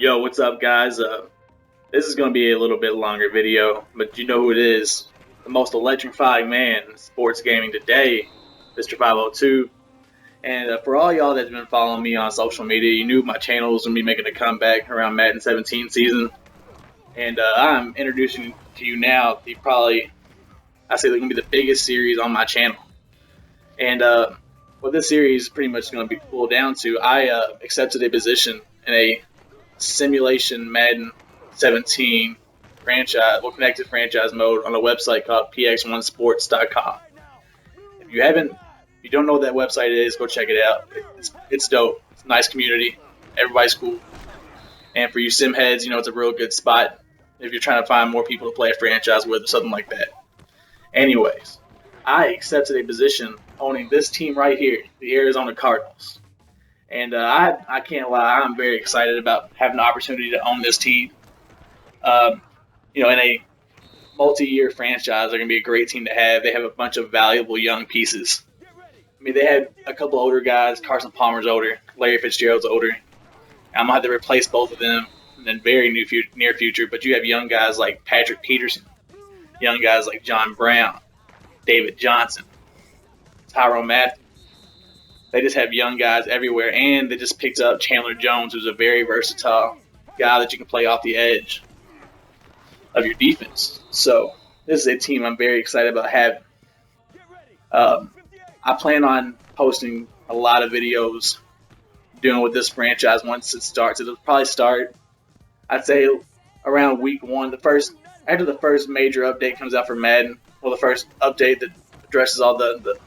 Yo, what's up, guys? This is going to be a little bit longer video, but you know who it is. The most electrifying man in sports gaming today, Mr. 502. And for all y'all that's been following me on social media, you knew my channel was going to be making a comeback around Madden 17 season. And I'm introducing to you now I say they're going to be the biggest series on my channel. And what this series is pretty much going to be pulled down to, I accepted a position in a simulation Madden 17 connected franchise mode on a website called px1sports.com. If you don't know what that website is, go check it out. It's dope. It's a nice community. Everybody's cool. And for you sim heads, it's a real good spot if you're trying to find more people to play a franchise with or something like that. Anyways, I accepted a position owning this team right here, the Arizona Cardinals. And I can't lie, I'm very excited about having the opportunity to own this team. In a multi-year franchise, they're going to be a great team to have. They have a bunch of valuable young pieces. I mean, they had a couple older guys. Carson Palmer's older. Larry Fitzgerald's older. I'm going to have to replace both of them in the very near future. But you have young guys like Patrick Peterson, young guys like John Brown, David Johnson, Tyrone Matthews. They just have young guys everywhere, and they just picked up Chandler Jones, who's a very versatile guy that you can play off the edge of your defense. So this is a team I'm very excited about having. I plan on posting a lot of videos dealing with this franchise once it starts. It'll probably start, I'd say, around week one. After the first major update comes out for Madden, the first update that addresses all the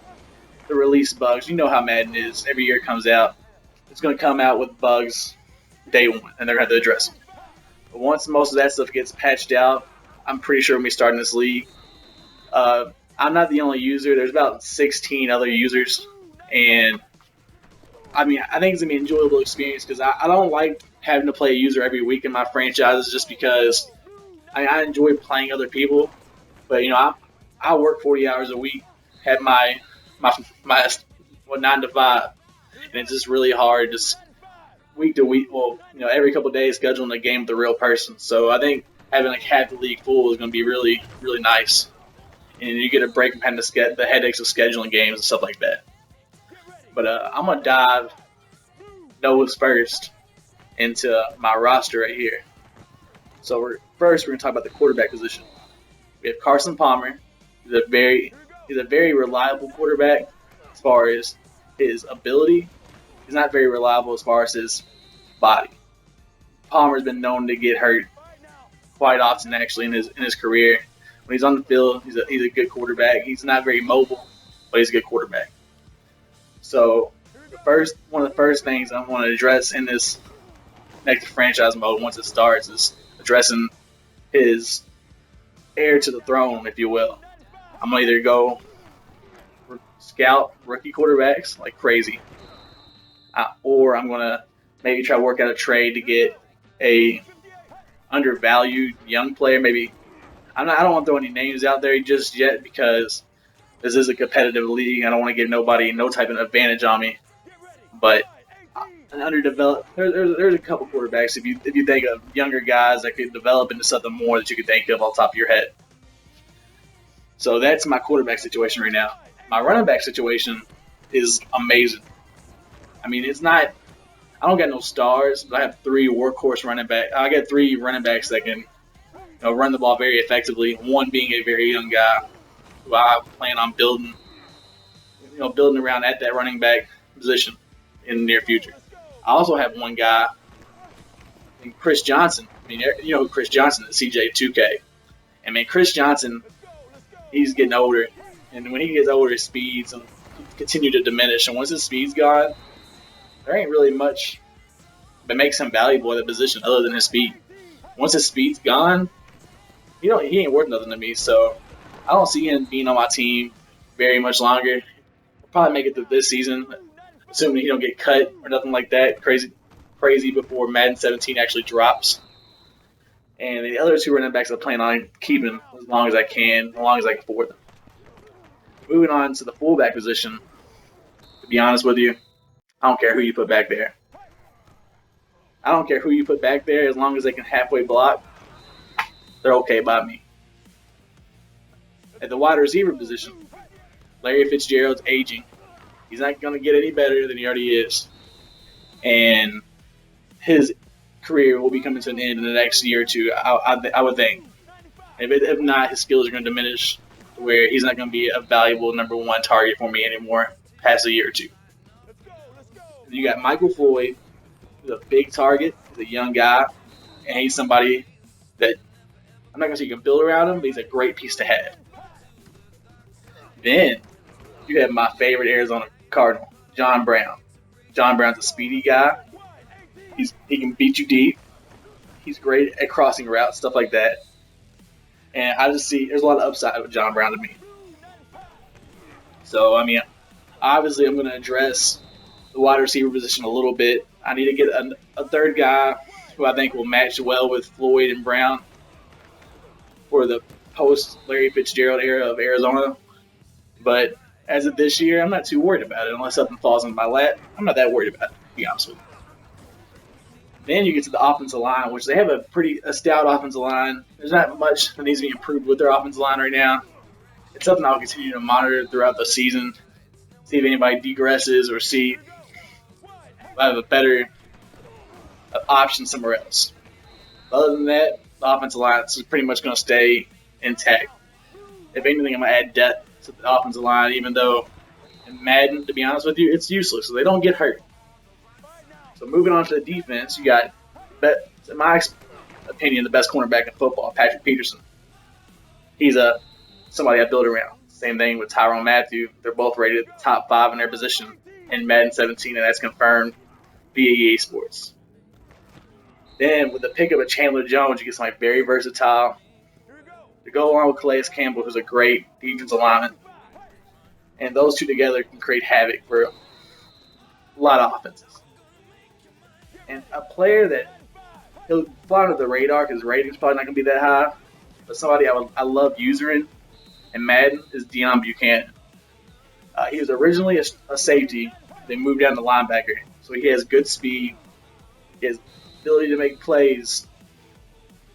release bugs. You know how Madden is. Every year it comes out. It's going to come out with bugs day one, and they're going to have to address them. But once most of that stuff gets patched out, I'm pretty sure we'll be starting this league. I'm not the only user. There's about 16 other users. And, I think it's going to be an enjoyable experience because I don't like having to play a user every week in my franchises just because I enjoy playing other people. But, I work 40 hours a week, have my 9 to 5, and it's just really hard just week to week. Every couple of days scheduling a game with a real person. So I think having half the league full is going to be really, really nice, and you get a break from having the headaches of scheduling games and stuff like that. But I'm gonna dive nose first into my roster right here. So we're gonna talk about the quarterback position. We have Carson Palmer. He's a very reliable quarterback as far as his ability. He's not very reliable as far as his body. Palmer's been known to get hurt quite often, actually, in his career. When he's on the field, he's a good quarterback. He's not very mobile, but he's a good quarterback. So one of the first things I want to address in this next franchise mode once it starts is addressing his heir to the throne, if you will. I'm going to either go scout rookie quarterbacks like crazy, or I'm going to maybe try to work out a trade to get a undervalued young player. Maybe I don't want to throw any names out there just yet because this is a competitive league. I don't want to give nobody no type of advantage on me. But an underdeveloped, there's a couple quarterbacks if you think of younger guys that could develop into something more that you could think of off the top of your head. So that's my quarterback situation right now. My running back situation is amazing. It's not. I don't got no stars, but I have 3 workhorse running backs. I got 3 running backs that can run the ball very effectively. One being a very young guy who I plan on building around at that running back position in the near future. I also have one guy named Chris Johnson. You know who Chris Johnson is, CJ2K. Chris Johnson, he's getting older, and when he gets older, his speeds continue to diminish. And once his speed's gone, there ain't really much that makes him valuable at the position other than his speed. Once his speed's gone, he ain't worth nothing to me. So I don't see him being on my team very much longer. He'll probably make it through this season, assuming he don't get cut or nothing like that crazy before Madden 17 actually drops. And the other 2 running backs I plan on keeping as long as I can afford them. Moving on to the fullback position, to be honest with you, I don't care who you put back there. I don't care who you put back there, as long as they can halfway block, they're okay by me. At the wide receiver position, Larry Fitzgerald's aging. He's not going to get any better than he already is. And his career will be coming to an end in the next year or two, I would think. If not, his skills are going to diminish where he's not going to be a valuable number one target for me anymore past a year or two. You got Michael Floyd, who's a big target. He's a young guy, and he's somebody that I'm not going to say you can build around him, but he's a great piece to have. Then you have my favorite Arizona Cardinal, John Brown. John Brown's a speedy guy. He can beat you deep. He's great at crossing routes, stuff like that. And I just see there's a lot of upside with John Brown to me. So, I mean, obviously I'm going to address the wide receiver position a little bit. I need to get a third guy who I think will match well with Floyd and Brown for the post-Larry Fitzgerald era of Arizona. But as of this year, I'm not too worried about it. Unless something falls in my lap, I'm not that worried about it, to be honest with you. Then you get to the offensive line, which they have a stout offensive line. There's not much that needs to be improved with their offensive line right now. It's something I'll continue to monitor throughout the season, see if anybody degresses or see if I have a better option somewhere else. But other than that, the offensive line is pretty much going to stay intact. If anything, I'm going to add depth to the offensive line, even though in Madden, to be honest with you, it's useless, so they don't get hurt. So moving on to the defense, you got, in my opinion, the best cornerback in football, Patrick Peterson. He's somebody I build around. Same thing with Tyrann Mathieu. They're both rated top 5 in their position in Madden 17, and that's confirmed via EA Sports. Then with the pickup of Chandler Jones, you get somebody very versatile to go along with Calais Campbell, who's a great defensive lineman. And those two together can create havoc for a lot of offenses. And a player that he'll fly under the radar because his rating's probably not going to be that high, but somebody I love using in Madden is Deion Buchanan. He was originally a safety, then moved down to linebacker, so he has good speed. He has ability to make plays,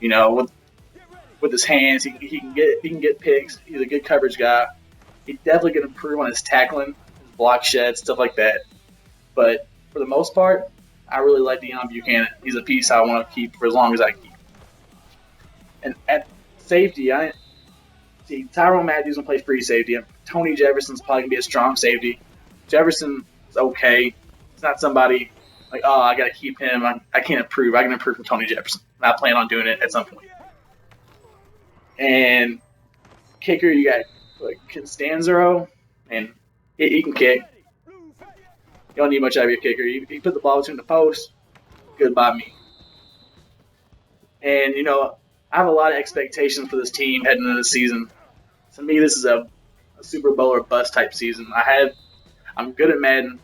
with his hands. He can get picks. He's a good coverage guy. He definitely can improve on his tackling, his block shed, stuff like that. But for the most part, I really like Deion Buchanan. He's a piece I want to keep for as long as I can keep. And at safety, I see Tyrann Mathieu's going to play free safety. Tony Jefferson's probably going to be a strong safety. Jefferson is okay. It's not somebody like, oh, I got to keep him. I can't improve. I can improve from Tony Jefferson. I plan on doing it at some point. And kicker, you got Constanzo, and he can kick. You don't need much out of your kicker. You put the ball between the posts, good by me. And, I have a lot of expectations for this team heading into the season. To me, this is a Super Bowl or bust type season. I'm good at Madden.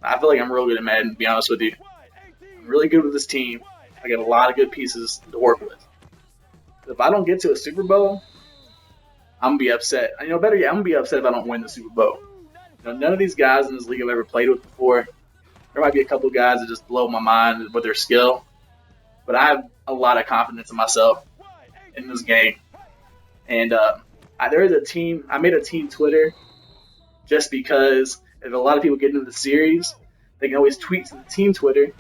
I feel like I'm real good at Madden, to be honest with you. I'm really good with this team. I got a lot of good pieces to work with. If I don't get to a Super Bowl, I'm going to be upset. Better yet, I'm going to be upset if I don't win the Super Bowl. None of these guys in this league I've ever played with before. There might be a couple guys that just blow my mind with their skill. But I have a lot of confidence in myself in this game. And there is a team. I made a team Twitter just because if a lot of people get into the series, they can always tweet to the team Twitter.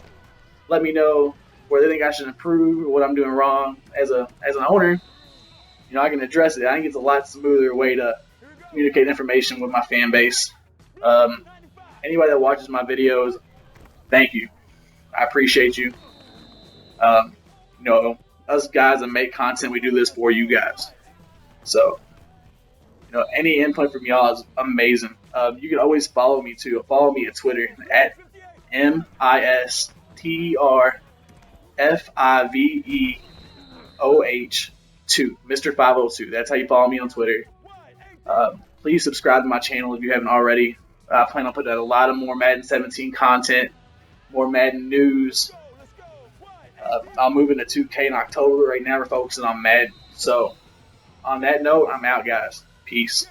Let me know where they think I should improve or what I'm doing wrong as an owner. I can address it. I think it's a lot smoother way to communicate information with my fan base. Anybody that watches my videos, thank you. I appreciate you. Us guys that make content, we do this for you guys. So, any input from y'all is amazing. You can always follow me too. Follow me at Twitter at MisterFiveoh2, Mr. 502. That's how you follow me on Twitter. Please subscribe to my channel if you haven't already. I plan on putting out a lot of more Madden 17 content, more Madden news. I'll move into 2K in October. Right now we're focusing on Madden. So, on that note, I'm out, guys. Peace.